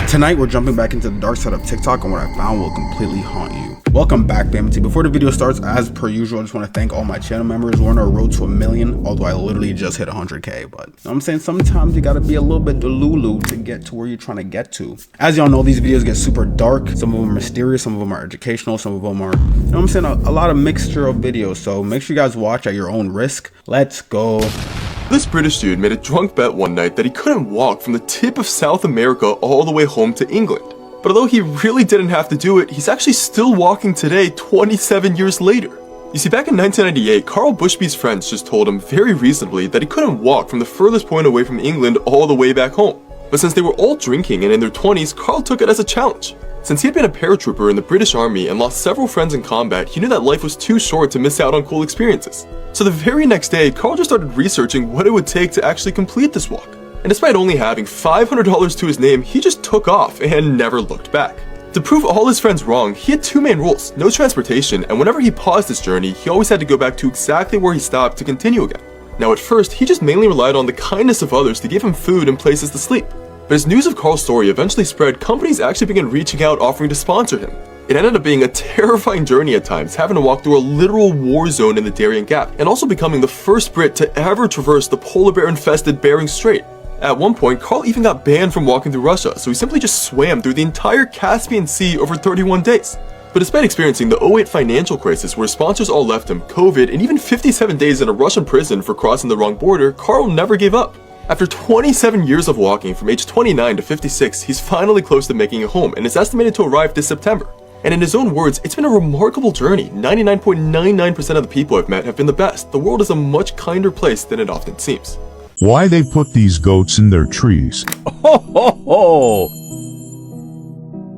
Tonight, we're jumping back into the dark side of TikTok, and what I found will completely haunt you. Welcome back, family. Before the video starts, as per usual, I just want to thank all my channel members. We're on our road to 1 million, although I literally just hit 100K. But you know what I'm saying, sometimes you gotta be a little bit delulu to get to where you're trying to get to. As y'all know, these videos get super dark. Some of them are mysterious, some of them are educational, some of them are, you know what I'm saying, a lot of mixture of videos. So make sure you guys watch at your own risk. Let's go. This British dude made a drunk bet one night that he couldn't walk from the tip of South America all the way home to England. But although he really didn't have to do it, he's actually still walking today, 27 years later. You see, back in 1998, Carl Bushby's friends just told him very reasonably that he couldn't walk from the furthest point away from England all the way back home. But since they were all drinking and in their 20s, Carl took it as a challenge. Since he had been a paratrooper in the British Army and lost several friends in combat, he knew that life was too short to miss out on cool experiences. So the very next day, Carl just started researching what it would take to actually complete this walk. And despite only having $500 to his name, he just took off and never looked back. To prove all his friends wrong, he had two main rules: no transportation, and whenever he paused his journey, he always had to go back to exactly where he stopped to continue again. Now at first, he just mainly relied on the kindness of others to give him food and places to sleep. But as news of Carl's story eventually spread, companies actually began reaching out offering to sponsor him. It ended up being a terrifying journey at times, having to walk through a literal war zone in the Darien Gap, and also becoming the first Brit to ever traverse the polar bear-infested Bering Strait. At one point, Carl even got banned from walking through Russia, so he simply just swam through the entire Caspian Sea over 31 days. But despite experiencing the 2008 financial crisis where sponsors all left him, COVID, and even 57 days in a Russian prison for crossing the wrong border, Carl never gave up. After 27 years of walking from age 29 to 56, he's finally close to making it home and is estimated to arrive this September. And in his own words, it's been a remarkable journey. 99.99% of the people I've met have been the best. The world is a much kinder place than it often seems. Why they put these goats in their trees? Ho ho ho!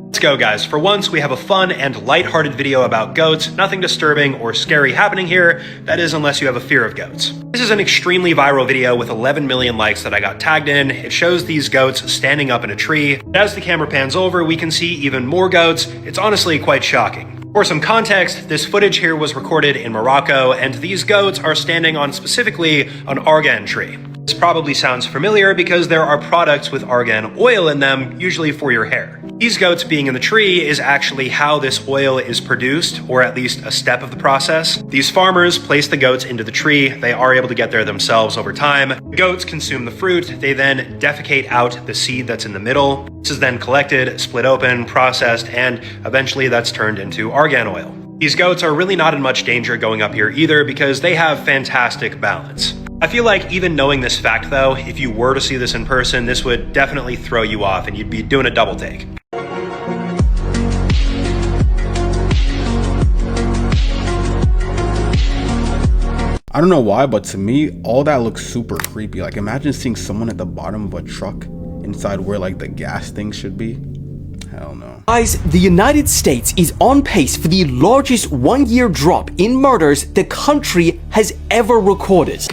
Let's go, guys. For once, we have a fun and lighthearted video about goats. Nothing disturbing or scary happening here. That is, unless you have a fear of goats. This is an extremely viral video with 11 million likes that I got tagged in. It shows these goats standing up in a tree. As the camera pans over, we can see even more goats. It's honestly quite shocking. For some context, this footage here was recorded in Morocco, and these goats are standing on specifically an argan tree. This probably sounds familiar because there are products with argan oil in them, usually for your hair. These goats being in the tree is actually how this oil is produced, or at least a step of the process. These farmers place the goats into the tree. They are able to get there themselves over time. The goats consume the fruit. They then defecate out the seed that's in the middle. This is then collected, split open, processed, and eventually that's turned into argan oil. These goats are really not in much danger going up here either because they have fantastic balance. I feel like even knowing this fact though, if you were to see this in person, this would definitely throw you off and you'd be doing a double take. I don't know why, but to me, all that looks super creepy. Like, imagine seeing someone at the bottom of a truck inside where like the gas thing should be. Hell no. Guys, the United States is on pace for the largest one-year drop in murders the country has ever recorded.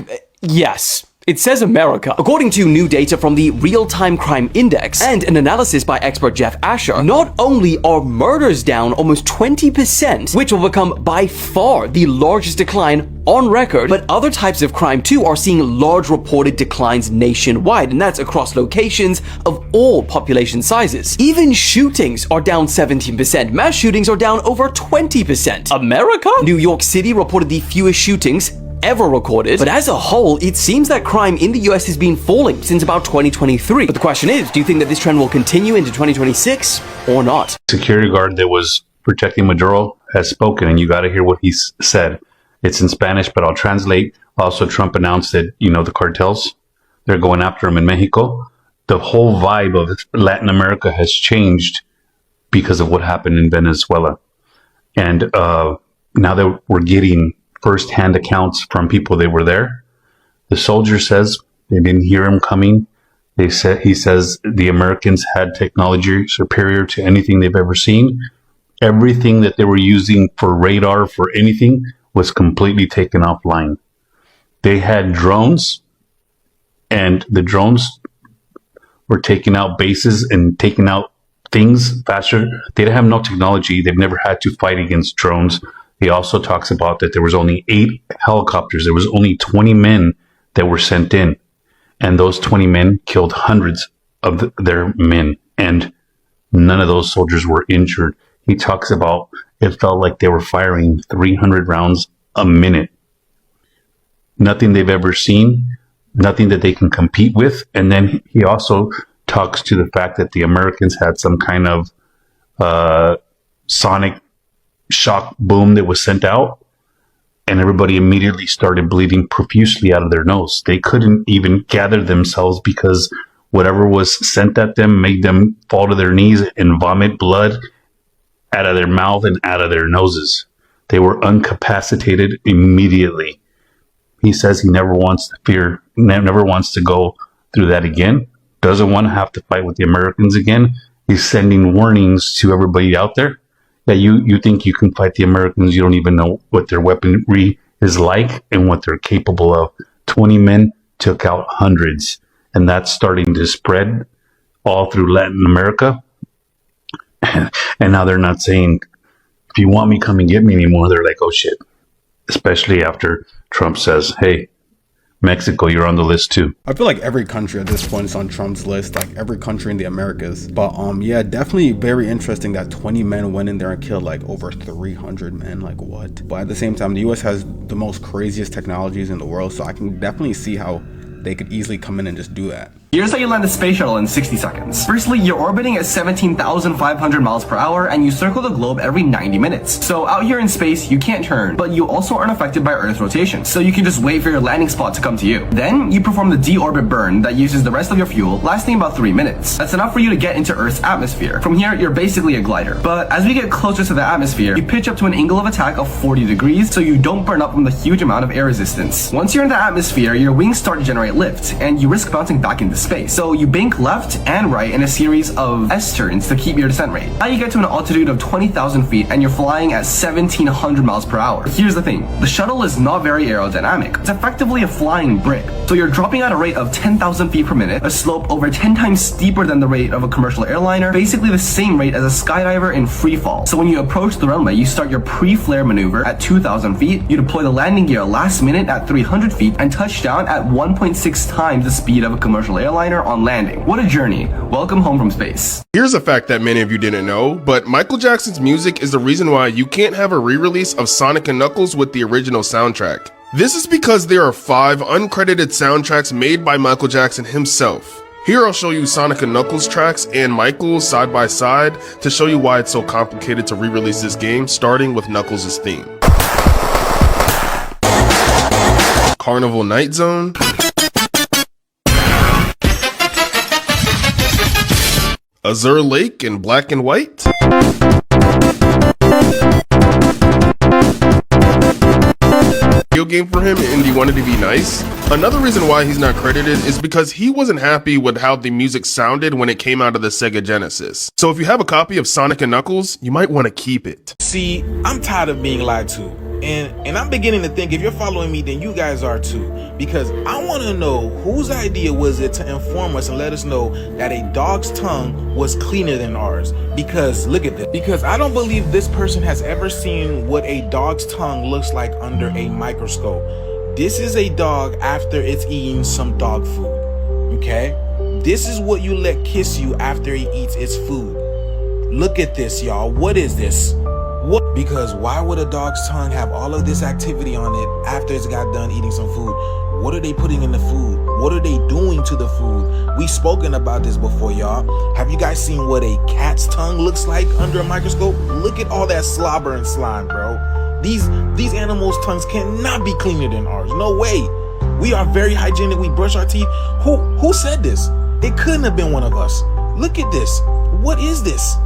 Yes. It says America. According to new data from the Real-Time Crime Index and an analysis by expert Jeff Asher, not only are murders down almost 20%, which will become by far the largest decline on record, but other types of crime too are seeing large reported declines nationwide, and that's across locations of all population sizes. Even shootings are down 17%. Mass shootings are down over 20%. America? New York City reported the fewest shootings ever recorded, but as a whole, it seems that crime in the US has been falling since about 2023. But the question is, do you think that this trend will continue into 2026 or not? Security guard that was protecting Maduro has spoken, and you got to hear what he said. It's in Spanish, but I'll translate. Also, Trump announced that, the cartels, they're going after him in Mexico. The whole vibe of Latin America has changed because of what happened in Venezuela. And now that we're getting first-hand accounts from people that were there, the soldier says they didn't hear him coming. He says the Americans had technology superior to anything they've ever seen. Everything that they were using for radar, for anything, was completely taken offline. They had drones, and the drones were taking out bases and taking out things faster. They didn't have no technology. They've never had to fight against drones. He also talks about that there was only 8 helicopters. There was only 20 men that were sent in. And those 20 men killed hundreds of their men. And None of those soldiers were injured. He talks about it felt like they were firing 300 rounds a minute. Nothing they've ever seen, nothing that they can compete with. And then he also talks to the fact that the Americans had some kind of sonic shock boom that was sent out, and everybody immediately started bleeding profusely out of their nose. They couldn't even gather themselves because whatever was sent at them made them fall to their knees and vomit blood out of their mouth and out of their noses. They were incapacitated immediately. He says he never wants to go through that again. Doesn't want to have to fight with the Americans again. He's sending warnings to everybody out there that you think you can fight the Americans. You don't even know what their weaponry is like and what they're capable of. 20 men took out hundreds, and that's starting to spread all through Latin America. And now they're not saying, if you want me, come and get me anymore. They're like, oh shit. Especially after Trump says, hey, Mexico, you're on the list too. I feel like every country at this point is on Trump's list, like every country in the Americas. But yeah, definitely very interesting that 20 men went in there and killed like over 300 men. Like what? But at the same time, the US has the most craziest technologies in the world, so I can definitely see how they could easily come in and just do that. Here's how you land a space shuttle in 60 seconds. Firstly, you're orbiting at 17,500 miles per hour and you circle the globe every 90 minutes. So out here in space, you can't turn, but you also aren't affected by Earth's rotation. So you can just wait for your landing spot to come to you. Then you perform the deorbit burn that uses the rest of your fuel, lasting about 3 minutes. That's enough for you to get into Earth's atmosphere. From here, you're basically a glider. But as we get closer to the atmosphere, you pitch up to an angle of attack of 40 degrees so you don't burn up from the huge amount of air resistance. Once you're in the atmosphere, your wings start to generate lift, and you risk bouncing back into space. So you bank left and right in a series of S-turns to keep your descent rate. Now you get to an altitude of 20,000 feet and you're flying at 1,700 miles per hour. Here's the thing, the shuttle is not very aerodynamic. It's effectively a flying brick. So you're dropping at a rate of 10,000 feet per minute, a slope over 10 times steeper than the rate of a commercial airliner, basically the same rate as a skydiver in free fall. So when you approach the runway, you start your pre-flare maneuver at 2,000 feet, you deploy the landing gear last minute at 300 feet, and touch down at 1.6 times the speed of a commercial airliner on landing. What a journey. Welcome home from space. Here's a fact that many of you didn't know, but Michael Jackson's music is the reason why you can't have a re-release of Sonic & Knuckles with the original soundtrack. This is because there are 5 uncredited soundtracks made by Michael Jackson himself. Here I'll show you Sonic & Knuckles tracks and Michael's side by side to show you why it's so complicated to re-release this game, starting with Knuckles' theme. Carnival Night Zone, Azure Lake in black and white, video game for him and he wanted to be nice. Another reason why he's not credited is because he wasn't happy with how the music sounded when it came out of the Sega Genesis. So if you have a copy of Sonic & Knuckles, you might want to keep it. See, I'm tired of being lied to. And I'm beginning to think if you're following me, then you guys are too. Because I want to know whose idea was it to inform us and let us know that a dog's tongue was cleaner than ours. Because look at this. Because I don't believe this person has ever seen what a dog's tongue looks like under a microscope. This is a dog after it's eating some dog food. Okay? This is what you let kiss you after he eats its food. Look at this, y'all. What is this? What? Because why would a dog's tongue have all of this activity on it after it's got done eating some food? What are they putting in the food? What are they doing to the food? We've spoken about this before, y'all. Have you guys seen what a cat's tongue looks like under a microscope? Look at all that slobber and slime, bro. These animals' tongues cannot be cleaner than ours. No way. We are very hygienic. We brush our teeth. Who said this? It couldn't have been one of us. Look at this. What is this?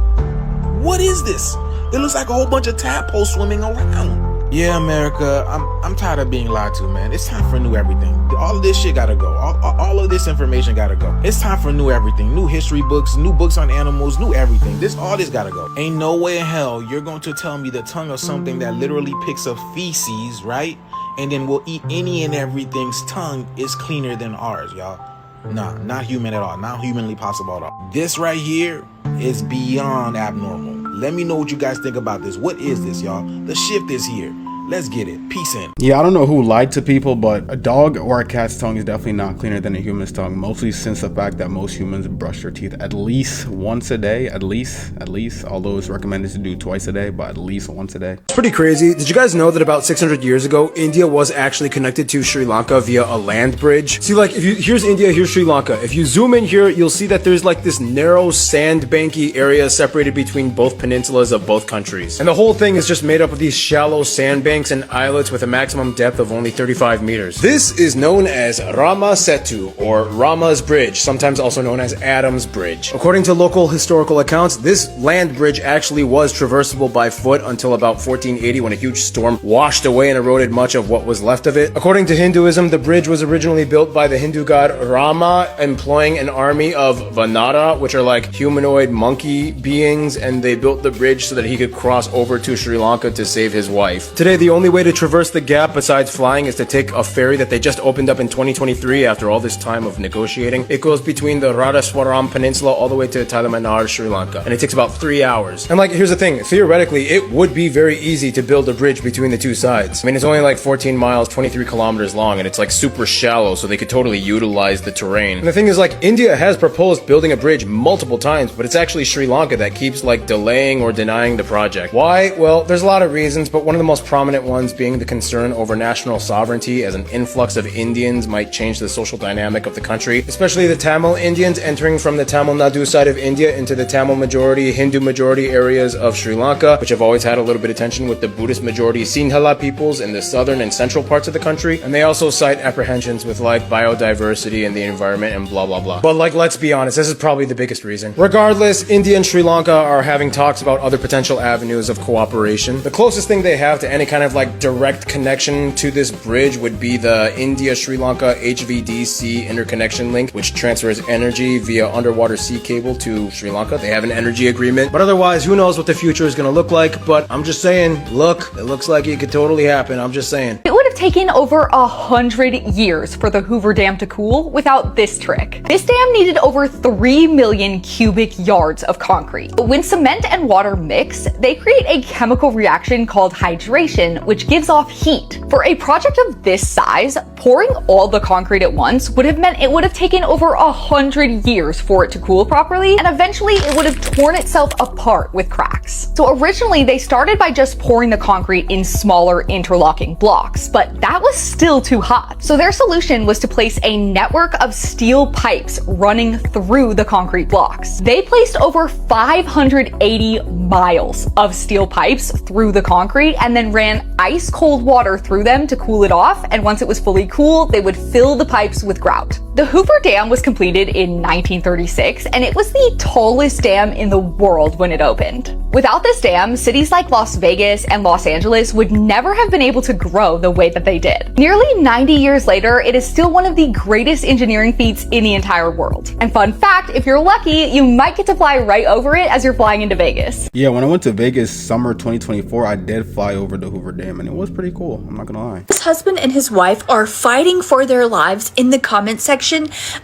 What is this? It looks like a whole bunch of tadpoles swimming around. Yeah, America, I'm tired of being lied to, man. It's time for new everything. All of this shit gotta go. All of this information gotta go. It's time for new everything. New history books, new books on animals, new everything. All this gotta go. Ain't no way in hell you're going to tell me the tongue of something that literally picks up feces, right? And then will eat any and everything's tongue is cleaner than ours, y'all. Nah, not human at all. Not humanly possible at all. This right here is beyond abnormal. Let me know what you guys think about this. What is this, y'all? The shift is here. Let's get it. Peace in. Yeah, I don't know who lied to people, but a dog or a cat's tongue is definitely not cleaner than a human's tongue, mostly since the fact that most humans brush their teeth at least once a day, at least, although it's recommended to do twice a day, but at least once a day. It's pretty crazy. Did you guys know that about 600 years ago, India was actually connected to Sri Lanka via a land bridge? See, like, here's India, here's Sri Lanka. If you zoom in here, you'll see that there's like this narrow sandbanky area separated between both peninsulas of both countries. And the whole thing is just made up of these shallow sandbanks and islets with a maximum depth of only 35 meters. This is known as Rama Setu, or Rama's Bridge, sometimes also known as Adam's Bridge. According to local historical accounts, this land bridge actually was traversable by foot until about 1480 when a huge storm washed away and eroded much of what was left of it. According to Hinduism, the bridge was originally built by the Hindu god Rama, employing an army of Vanara, which are like humanoid monkey beings, and they built the bridge so that he could cross over to Sri Lanka to save his wife. Today, the only way to traverse the gap besides flying is to take a ferry that they just opened up in 2023 after all this time of negotiating. It goes between the Radhaswaram Peninsula all the way to Talamanar, Sri Lanka, and it takes about 3 hours. And like, here's the thing, theoretically, it would be very easy to build a bridge between the two sides. I mean, it's only like 14 miles, 23 kilometers long, and it's like super shallow, so they could totally utilize the terrain. And the thing is, like, India has proposed building a bridge multiple times, but it's actually Sri Lanka that keeps like delaying or denying the project. Why? Well, there's a lot of reasons, but one of the most prominent ones being the concern over national sovereignty, as an influx of Indians might change the social dynamic of the country, especially the Tamil Indians entering from the Tamil Nadu side of India into the Tamil majority, Hindu majority areas of Sri Lanka, which have always had a little bit of tension with the Buddhist majority Sinhala peoples in the southern and central parts of the country. And they also cite apprehensions with like biodiversity and the environment and blah blah blah. But like, let's be honest, this is probably the biggest reason. Regardless, India and Sri Lanka are having talks about other potential avenues of cooperation. The closest thing they have to any kind of like direct connection to this bridge would be the India-Sri Lanka HVDC interconnection link, which transfers energy via underwater sea cable to Sri Lanka. They have an energy agreement. But otherwise, who knows what the future is going to look like. But I'm just saying, look, it looks like it could totally happen. I'm just saying. It would have taken over 100 years for the Hoover Dam to cool without this trick. This dam needed over 3 million cubic yards of concrete. When cement and water mix, they create a chemical reaction called hydration, which gives off heat. For a project of this size, pouring all the concrete at once would have meant it would have taken over 100 years for it to cool properly, and eventually it would have torn itself apart with cracks. So originally they started by just pouring the concrete in smaller interlocking blocks, but that was still too hot. So their solution was to place a network of steel pipes running through the concrete blocks. They placed over 580 miles of steel pipes through the concrete and then ran ice cold water through them to cool it off, and once it was fully cool, they would fill the pipes with grout. The Hoover Dam was completed in 1936, and it was the tallest dam in the world when it opened. Without this dam, cities like Las Vegas and Los Angeles would never have been able to grow the way that they did. Nearly 90 years later, it is still one of the greatest engineering feats in the entire world. And fun fact, if you're lucky, you might get to fly right over it as you're flying into Vegas. Yeah, when I went to Vegas summer 2024, I did fly over the Hoover Dam, and it was pretty cool. I'm not gonna lie. His husband and his wife are fighting for their lives in the comment section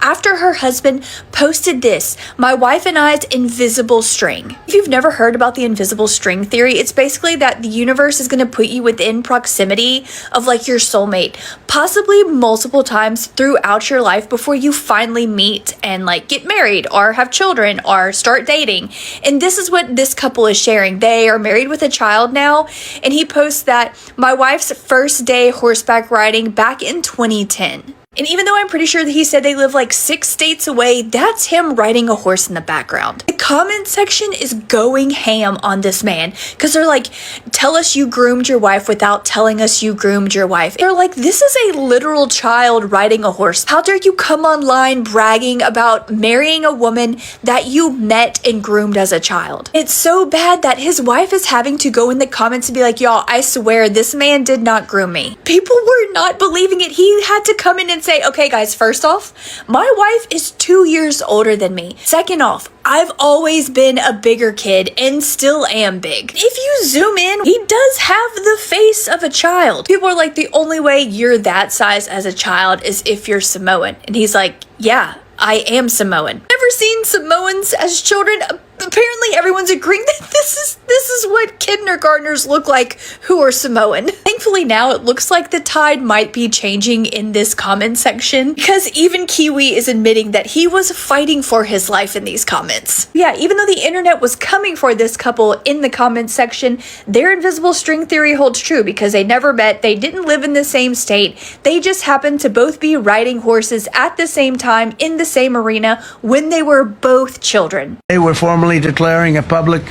after her husband posted this: "My wife and I's invisible string." If you've never heard about the invisible string theory, it's basically that the universe is going to put you within proximity of like your soulmate, possibly multiple times throughout your life before you finally meet and like get married or have children or start dating. And this is what this couple is sharing. They are married with a child now, and he posts that "my wife's first day horseback riding back in 2010. And even though I'm pretty sure that he said they live like 6 states away, that's him riding a horse in the background. The comment section is going ham on this man because they're like, "Tell us you groomed your wife without telling us you groomed your wife." They're like, this is a literal child riding a horse. How dare you come online bragging about marrying a woman that you met and groomed as a child? It's so bad that his wife is having to go in the comments and be like, "Y'all, I swear this man did not groom me." People were not believing it. He had to come in and say, "Okay guys, first off, my wife is 2 years older than me. Second off, I've always been a bigger kid and still am big." If you zoom in, he does have the face of a child. People are like, "The only way you're that size as a child is if you're Samoan." And he's like, "Yeah, I am Samoan." Never seen Samoans as children. Apparently everyone's agreeing that this is This is what kindergartners look like who are Samoan. Thankfully now it looks like the tide might be changing in this comment section because even Kiwi is admitting that he was fighting for his life in these comments. Yeah, even though the internet was coming for this couple in the comment section, their invisible string theory holds true because they never met, they didn't live in the same state, they just happened to both be riding horses at the same time in the same arena when they were both children. They were formally declaring a public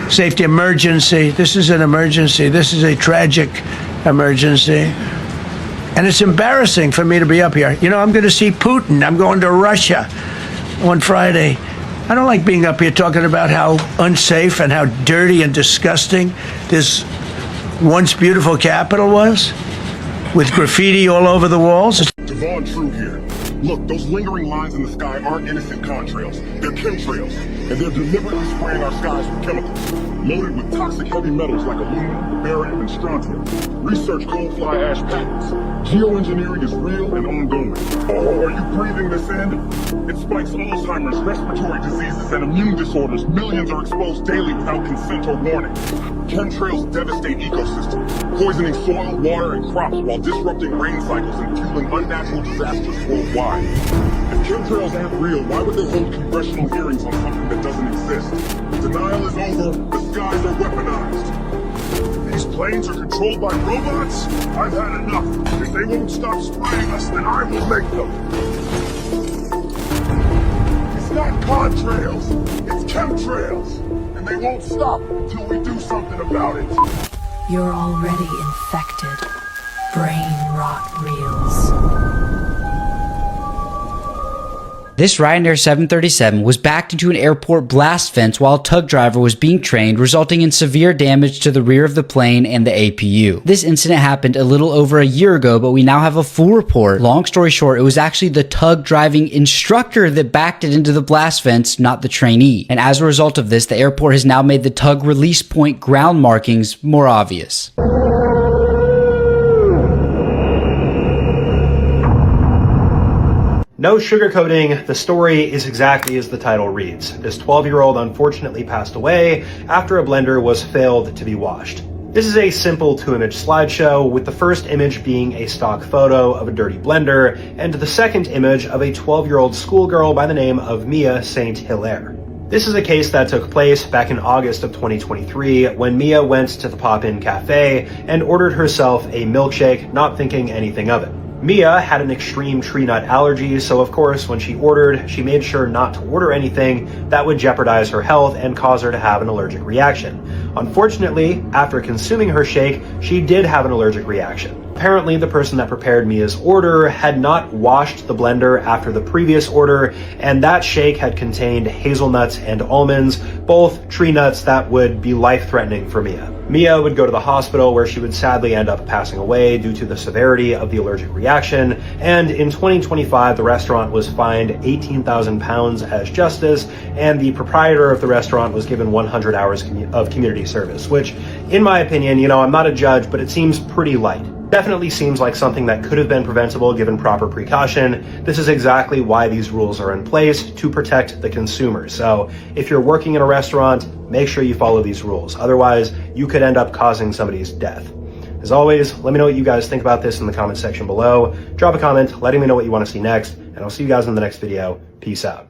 safety emergency. This is an emergency. This is a tragic emergency. And it's embarrassing for me to be up here. You know, I'm going to see Putin. I'm going to Russia on Friday. I don't like being up here talking about how unsafe and how dirty and disgusting this once beautiful capital was, with graffiti all over the walls. Devon True here. Look, those lingering lines in the sky aren't innocent contrails. They're chemtrails, and they're deliberately spraying our skies with chemicals, loaded with toxic heavy metals like aluminum, barium, and strontium. Research cold fly ash patents. Geoengineering is real and ongoing. Oh, are you breathing this in? It spikes Alzheimer's, respiratory diseases, and immune disorders. Millions are exposed daily without consent or warning. Chemtrails devastate ecosystems, poisoning soil, water, and crops while disrupting rain cycles and fueling unnatural disasters worldwide. If chemtrails aren't real, why would they hold congressional hearings on something that doesn't exist? Denial is over, the skies are weaponized. These planes are controlled by robots? I've had enough. If they won't stop spraying us, then I will make them. It's not contrails, it's chemtrails. And they won't stop until we do something about it. You're already infected. Brain rot reels. This Ryanair 737 was backed into an airport blast fence while a tug driver was being trained, resulting in severe damage to the rear of the plane and the APU. This incident happened a little over a year ago, but we now have a full report. Long story short, it was actually the tug driving instructor that backed it into the blast fence, not the trainee. And as a result of this, the airport has now made the tug release point ground markings more obvious. No sugarcoating, the story is exactly as the title reads. This 12-year-old unfortunately passed away after a blender was failed to be washed. This is a simple 2-image slideshow, with the first image being a stock photo of a dirty blender, and the second image of a 12-year-old schoolgirl by the name of Mia St. Hilaire. This is a case that took place back in August of 2023 when Mia went to the Pop-In Cafe and ordered herself a milkshake, not thinking anything of it. Mia had an extreme tree nut allergy, so of course when she ordered, she made sure not to order anything that would jeopardize her health and cause her to have an allergic reaction. Unfortunately, after consuming her shake, she did have an allergic reaction. Apparently, the person that prepared Mia's order had not washed the blender after the previous order, and that shake had contained hazelnuts and almonds, both tree nuts that would be life-threatening for Mia. Mia would go to the hospital where she would sadly end up passing away due to the severity of the allergic reaction, and in 2025 the restaurant was fined £18,000 as justice, and the proprietor of the restaurant was given 100 hours of community service, which in my opinion, you know, I'm not a judge, but it seems pretty light. Definitely seems like something that could have been preventable given proper precaution. This is exactly why these rules are in place, to protect the consumer. So if you're working in a restaurant, make sure you follow these rules. Otherwise, you could end up causing somebody's death. As always, let me know what you guys think about this in the comment section below. Drop a comment letting me know what you want to see next, and I'll see you guys in the next video. Peace out.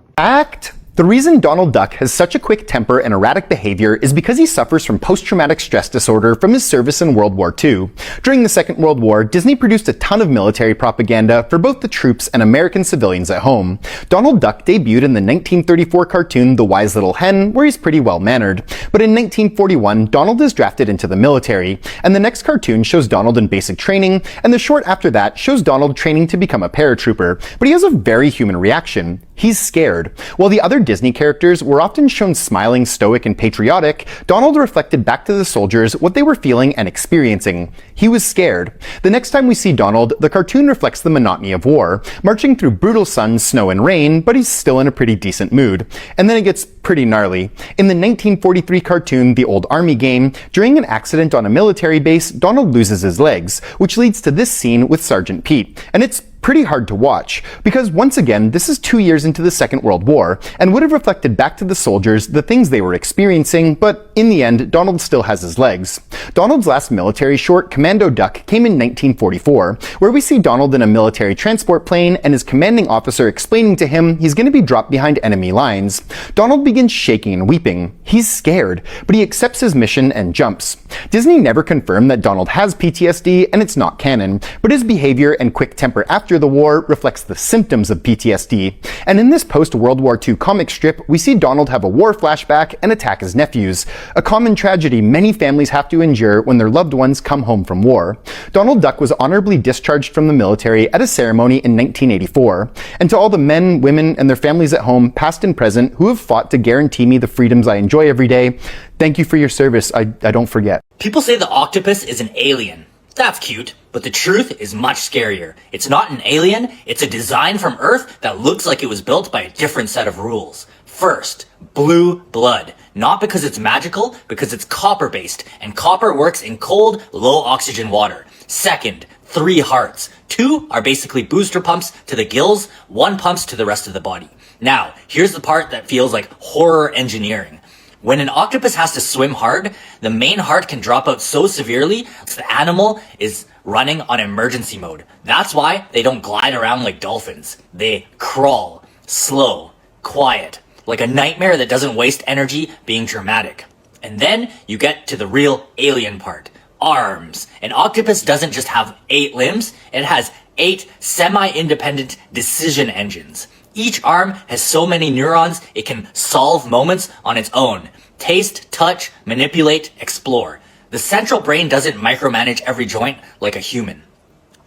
The reason Donald Duck has such a quick temper and erratic behavior is because he suffers from post-traumatic stress disorder from his service in World War II. During the Second World War, Disney produced a ton of military propaganda for both the troops and American civilians at home. Donald Duck debuted in the 1934 cartoon The Wise Little Hen, where he's pretty well-mannered. But in 1941, Donald is drafted into the military, and the next cartoon shows Donald in basic training, and the short after that shows Donald training to become a paratrooper. But he has a very human reaction. He's scared. While the other Disney characters were often shown smiling, stoic, and patriotic, Donald reflected back to the soldiers what they were feeling and experiencing. He was scared. The next time we see Donald, the cartoon reflects the monotony of war, marching through brutal sun, snow, and rain, but he's still in a pretty decent mood. And then it gets pretty gnarly. In the 1943 cartoon The Old Army Game, during an accident on a military base, Donald loses his legs, which leads to this scene with Sergeant Pete. And it's pretty hard to watch, because once again, this is 2 years into the Second World War, and would have reflected back to the soldiers the things they were experiencing, but in the end, Donald still has his legs. Donald's last military short, Commando Duck, came in 1944, where we see Donald in a military transport plane and his commanding officer explaining to him he's going to be dropped behind enemy lines. Donald begins shaking and weeping. He's scared, but he accepts his mission and jumps. Disney never confirmed that Donald has PTSD, and it's not canon, but his behavior and quick temper after the war reflects the symptoms of PTSD. And in this post-World War II comic strip, we see Donald have a war flashback and attack his nephews, a common tragedy many families have to endure when their loved ones come home from war. Donald Duck was honorably discharged from the military at a ceremony in 1984. And to all the men, women, and their families at home, past and present, who have fought to guarantee me the freedoms I enjoy every day, thank you for your service. I don't forget. People say the octopus is an alien. That's cute, but the truth is much scarier. It's not an alien, it's a design from Earth that looks like it was built by a different set of rules. First, blue blood. Not because it's magical, because it's copper-based, and copper works in cold, low-oxygen water. Second, 3 hearts. 2 are basically booster pumps to the gills, 1 pumps to the rest of the body. Now, here's the part that feels like horror engineering. When an octopus has to swim hard, the main heart can drop out so severely that the animal is running on emergency mode. That's why they don't glide around like dolphins. They crawl, slow, quiet, like a nightmare that doesn't waste energy being dramatic. And then you get to the real alien part. Arms. An octopus doesn't just have 8 limbs, it has 8 semi-independent decision engines. Each arm has so many neurons it can solve moments on its own. Taste, touch, manipulate, explore. The central brain doesn't micromanage every joint like a human.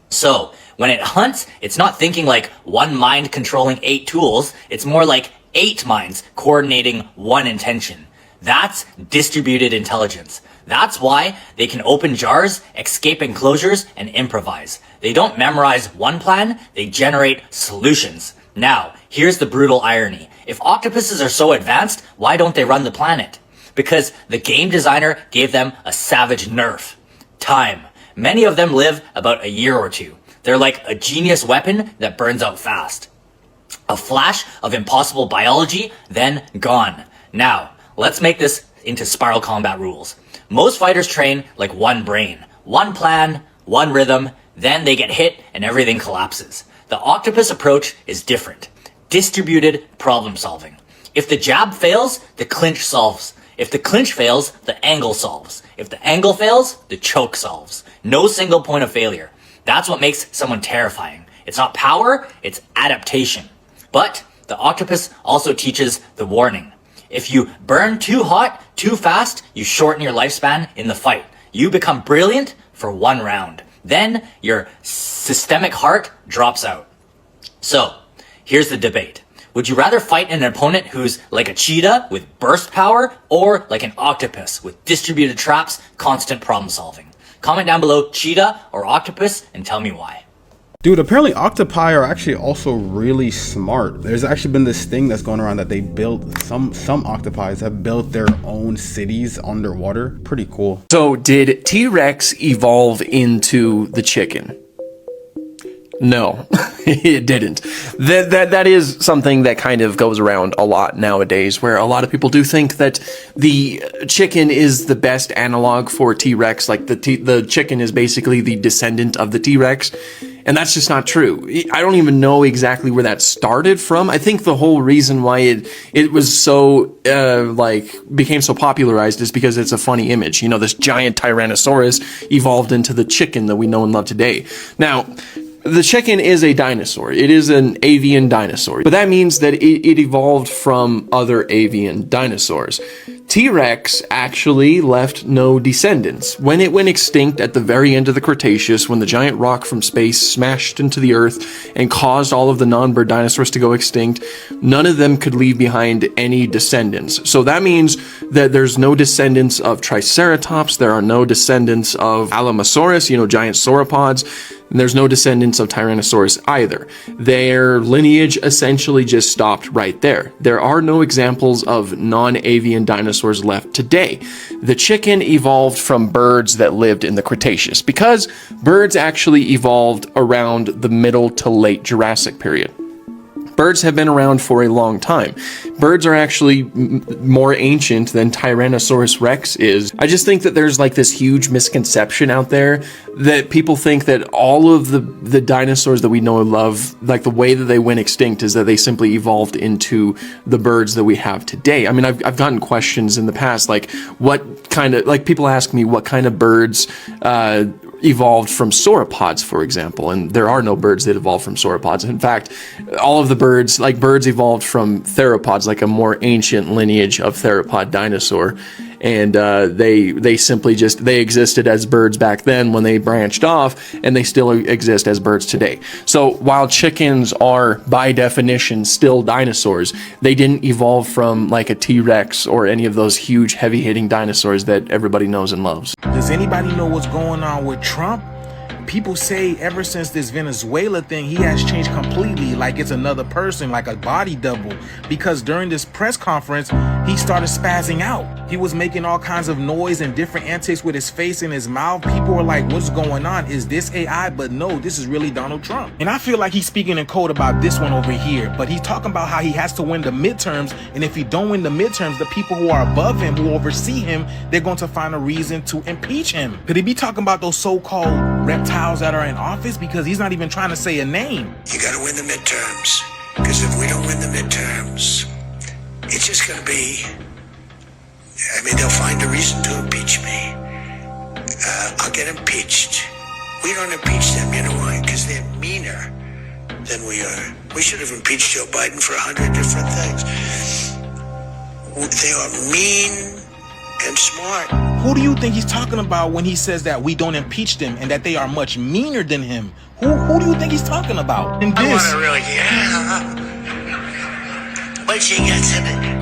So, when it hunts, it's not thinking like one mind controlling 8 tools, it's more like 8 minds coordinating one intention. That's distributed intelligence. That's why they can open jars, escape enclosures, and improvise. They don't memorize one plan, they generate solutions. Now, here's the brutal irony. If octopuses are so advanced, why don't they run the planet? Because the game designer gave them a savage nerf. Time. Many of them live about a year or 2. They're like a genius weapon that burns out fast. A flash of impossible biology, then gone. Now, let's make this into Spiral Combat rules. Most fighters train like one brain, one plan, one rhythm, then they get hit and everything collapses. The octopus approach is different. Distributed problem solving. If the jab fails, the clinch solves. If the clinch fails, the angle solves. If the angle fails, the choke solves. No single point of failure. That's what makes someone terrifying. It's not power, it's adaptation. But the octopus also teaches the warning. If you burn too hot, too fast, you shorten your lifespan in the fight. You become brilliant for 1 round. Then your systemic heart drops out. So, here's the debate. Would you rather fight an opponent who's like a cheetah with burst power or like an octopus with distributed traps, constant problem solving? Comment down below cheetah or octopus and tell me why. Dude, apparently octopi are actually also really smart. There's actually been this thing that's going around that they built, some octopi have built their own cities underwater. Pretty cool. So did T-Rex evolve into the chicken? No, it didn't. That is something that kind of goes around a lot nowadays, where a lot of people do think that the chicken is the best analog for T-Rex, like the chicken is basically the descendant of the T-Rex, and that's just not true. I don't even know exactly where that started from. I think the whole reason why it was so became so popularized is because it's a funny image. You know, this giant Tyrannosaurus evolved into the chicken that we know and love today. Now, the chicken is a dinosaur. It is an avian dinosaur, but that means that it evolved from other avian dinosaurs. T-Rex actually left no descendants. When it went extinct at the very end of the Cretaceous, when the giant rock from space smashed into the earth and caused all of the non-bird dinosaurs to go extinct, none of them could leave behind any descendants. So that means that there's no descendants of Triceratops, there are no descendants of Alamosaurus, you know, giant sauropods. There's no descendants of Tyrannosaurus either. Their lineage essentially just stopped right there. There are no examples of non-avian dinosaurs left today. The chicken evolved from birds that lived in the Cretaceous because birds actually evolved around the middle to late Jurassic period. Birds have been around for a long time. Birds are actually more ancient than Tyrannosaurus rex is. I just think that there's like this huge misconception out there that people think that all of the dinosaurs that we know and love, like the way that they went extinct is that they simply evolved into the birds that we have today. I mean, I've gotten questions in the past, like what kind of, like people ask me what kind of birds evolved from sauropods, for example, and there are no birds that evolved from sauropods. In fact, all of the birds, like birds evolved from theropods, like a more ancient lineage of theropod dinosaur, and they simply just, they existed as birds back then when they branched off, and they still exist as birds today. So while chickens are by definition still dinosaurs, they didn't evolve from like a T-Rex or any of those huge heavy-hitting dinosaurs that everybody knows and loves. Does anybody know what's going on with Trump? People say ever since this Venezuela thing, he has changed completely, like it's another person, like a body double. Because during this press conference, he started spazzing out. He was making all kinds of noise and different antics with his face and his mouth. People were like, what's going on? Is this AI? But no, this is really Donald Trump. And I feel like he's speaking in code about this one over here. But he's talking about how he has to win the midterms. And if he don't win the midterms, the people who are above him, who oversee him, they're going to find a reason to impeach him. Could he be talking about those so-called reptiles that are in office? Because he's not even trying to say a name. You got to win the midterms. Because if we don't win the midterms, it's just going to be, I mean, they'll find a reason to impeach me. I'll get impeached. We don't impeach them, you know why? Because they're meaner than we are. We should have impeached Joe Biden for 100 different things. They are mean and smart. Who do you think he's talking about when he says that we don't impeach them and that they are much meaner than him? Who do you think he's talking about? And I this, want to really when she gets in it,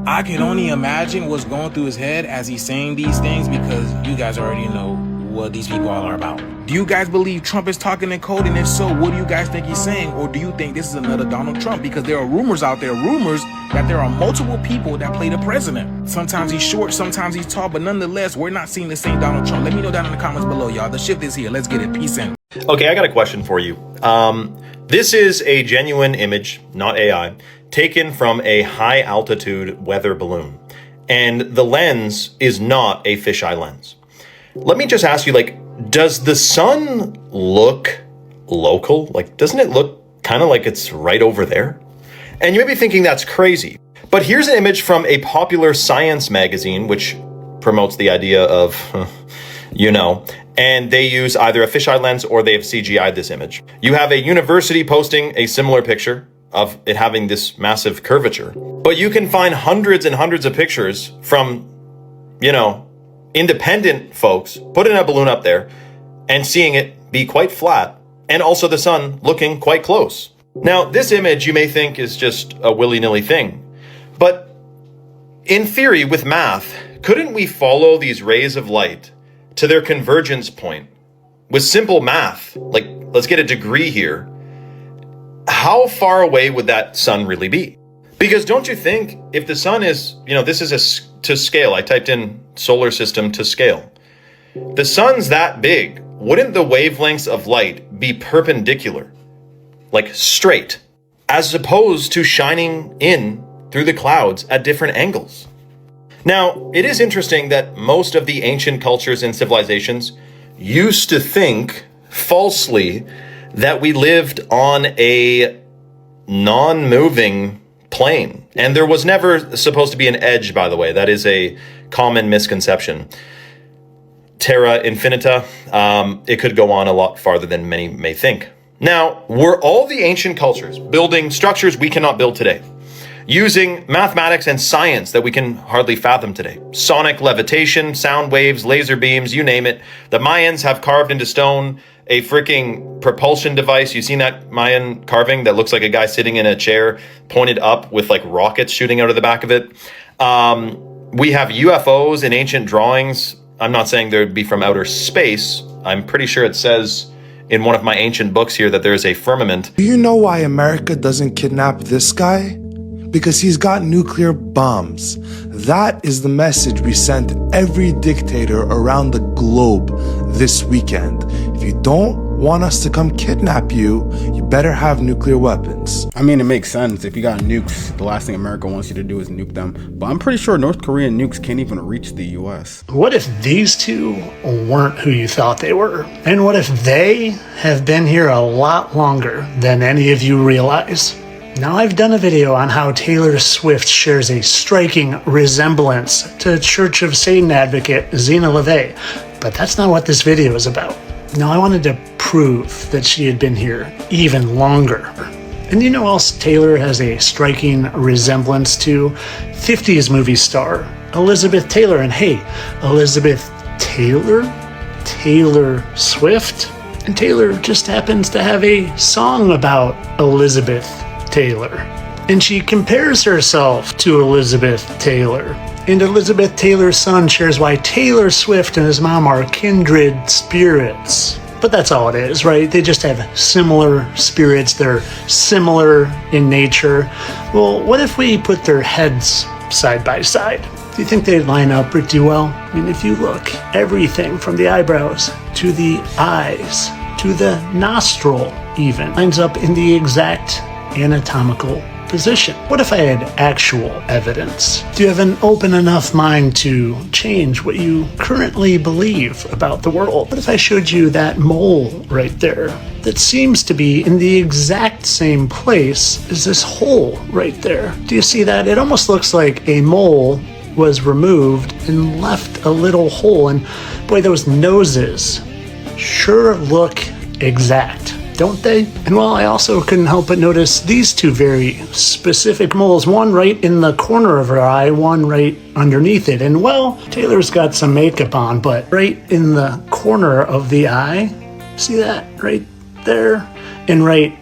I can only imagine what's going through his head as he's saying these things, because you guys already know what these people all are about. Do you guys believe Trump is talking in code? And if so, what do you guys think he's saying? Or do you think this is another Donald Trump? Because there are rumors out there, that there are multiple people that play the president. Sometimes he's short, sometimes he's tall, but nonetheless, we're not seeing the same Donald Trump. Let me know down in the comments below, y'all. The shift is here. Let's get it. Peace in. Okay, I got a question for you. This is a genuine image, not AI, taken from a high altitude weather balloon. And the lens is not a fisheye lens. Let me just ask you, like, does the sun look local? Like, doesn't it look kind of like it's right over there? And you may be thinking that's crazy. But here's an image from a popular science magazine, which promotes the idea of, you know, and they use either a fisheye lens or they have CGI'd this image. You have a university posting a similar picture of it having this massive curvature. But you can find hundreds and hundreds of pictures from, you know, independent folks putting a balloon up there and seeing it be quite flat, and also the sun looking quite close. Now, this image you may think is just a willy-nilly thing, but in theory, with math, couldn't we follow these rays of light to their convergence point with simple math? Like, let's get a degree here. How far away would that sun really be? Because don't you think if the sun is, you know, this is to scale. I typed in solar system to scale. The sun's that big. Wouldn't the wavelengths of light be perpendicular, like straight, as opposed to shining in through the clouds at different angles? Now, it is interesting that most of the ancient cultures and civilizations used to think falsely that we lived on a non-moving plane. And there was never supposed to be an edge, by the way. That is a common misconception. Terra infinita, it could go on a lot farther than many may think. Now, were all the ancient cultures building structures we cannot build today, using mathematics and science that we can hardly fathom today? Sonic levitation, sound waves, laser beams, you name it. The Mayans have carved into stone a freaking propulsion device. You've seen that Mayan carving that looks like a guy sitting in a chair pointed up with like rockets shooting out of the back of it. We have UFOs in ancient drawings. I'm not saying they would be from outer space. I'm pretty sure it says in one of my ancient books here that there is a firmament. Do you know why America doesn't kidnap this guy? Because he's got nuclear bombs. That is the message we sent every dictator around the globe this weekend. If you don't want us to come kidnap you, you better have nuclear weapons. I mean, it makes sense. If you got nukes, the last thing America wants you to do is nuke them. But I'm pretty sure North Korean nukes can't even reach the US. What if these two weren't who you thought they were? And what if they have been here a lot longer than any of you realize? Now, I've done a video on how Taylor Swift shares a striking resemblance to Church of Satan advocate Zena LaVey, but that's not what this video is about. No, I wanted to prove that she had been here even longer. And you know who else Taylor has a striking resemblance to? 50s movie star Elizabeth Taylor. And hey, Elizabeth Taylor? Taylor Swift? And Taylor just happens to have a song about Elizabeth Taylor. And she compares herself to Elizabeth Taylor. And Elizabeth Taylor's son shares why Taylor Swift and his mom are kindred spirits. But that's all it is, right? They just have similar spirits. They're similar in nature. Well, what if we put their heads side by side? Do you think they'd line up pretty well? I mean, if you look, everything from the eyebrows to the eyes to the nostril even lines up in the exact anatomical position. What if I had actual evidence? Do you have an open enough mind to change what you currently believe about the world? What if I showed you that mole right there that seems to be in the exact same place as this hole right there? Do you see that? It almost looks like a mole was removed and left a little hole, and boy, those noses sure look exact, don't they? And well, I also couldn't help but notice these two very specific moles, one right in the corner of her eye, one right underneath it. And well, Taylor's got some makeup on, but right in the corner of the eye, see that right there? And right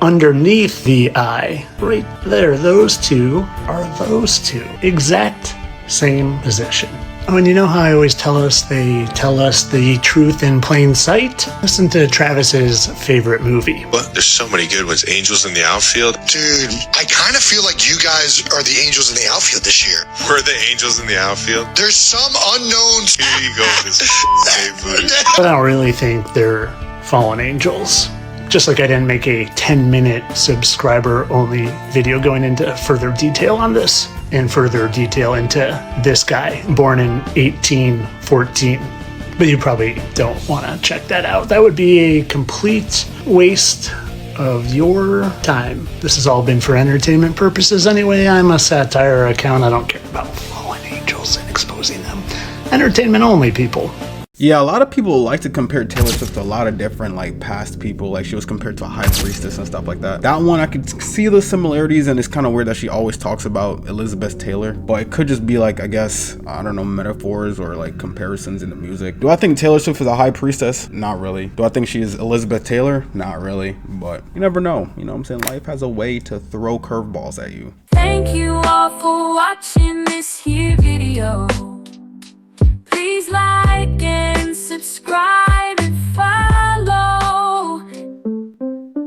underneath the eye, right there, those two are those two. Exact same position. Oh, and you know how I always they tell us the truth in plain sight? Listen to Travis's favorite movie. What? There's so many good ones. Angels in the Outfield. Dude, I kind of feel like you guys are the angels in the outfield this year. We're the angels in the outfield. There's some unknown. Here you go, this same footage. But I don't really think they're fallen angels. Just like I didn't make a 10-minute subscriber-only video going into further detail on this, and further detail into this guy, born in 1814. But you probably don't want to check that out. That would be a complete waste of your time. This has all been for entertainment purposes anyway. I'm a satire account. I don't care about fallen angels and exposing them. Entertainment only, people. Yeah, a lot of people like to compare Taylor Swift to a lot of different like past people. Like she was compared to a high priestess and stuff like that. That one I could see the similarities, and it's kind of weird that she always talks about Elizabeth Taylor. But it could just be like, I guess, I don't know, metaphors or like comparisons in the music. Do I think Taylor Swift is a high priestess? Not really. Do I think she is Elizabeth Taylor? Not really. But you never know. You know what I'm saying? Life has a way to throw curveballs at you. Thank you all for watching this here video. Please like and subscribe.